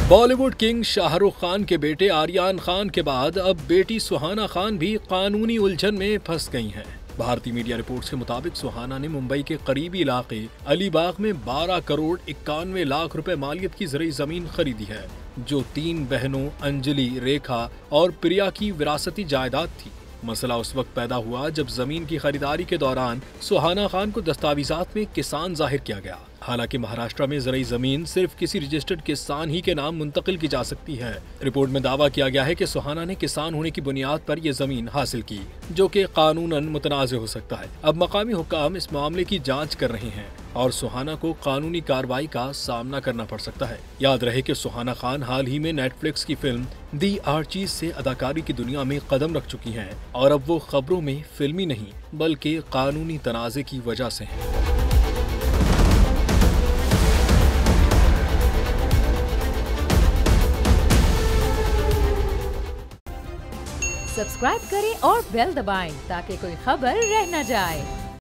Bollywood king Shahrukh Khan के बेटे आर्यन खान के बाद अब बेटी सुहाना खान भी कानूनी उलझन में फंस गई हैं। भारतीय मीडिया रिपोर्ट्स के मुताबिक सुहाना ने मुंबई के करीबी इलाके अलीबाग में 12 करोड़ 91 लाख रुपए मालियत की ज़रूरी जमीन खरीदी है, जो 3 बहनों अंजलि, रेखा और प्रिया की विरासती जायदाद थी। मसला उस वक्त पैदा हुआ जब जमीन की खरीदारी के दौरान सुहाना खान को दस्तावेजात में किसान जाहिर किया गया। हालांकि महाराष्ट्र में ज़रूरी जमीन सिर्फ किसी रजिस्टर्ड किसान ही के नाम मुंतकिल की जा सकती है। रिपोर्ट में दावा किया गया है कि सुहाना ने किसान होने की बुनियाद पर यह जमीन हासिल की, जो कि कानूनन मुतनाज़ हो सकता है। अब मकामी हुक्काम इस मामले की जांच कर रहे हैं और सुहाना को कानूनी कार्रवाई का सामना करना पड़ सकता है। याद रहे कि सुहाना खान हाल ही में नेटफ्लिक्स की फिल्म दी आर्चीज से अदाकारी की दुनिया में कदम रख चुकी हैं और अब वो खबरों में फिल्मी नहीं बल्कि कानूनी तनाज़े की वजह से हैं। सब्सक्राइब करें और बेल दबाएं ताकि कोई खबर रह न जाए।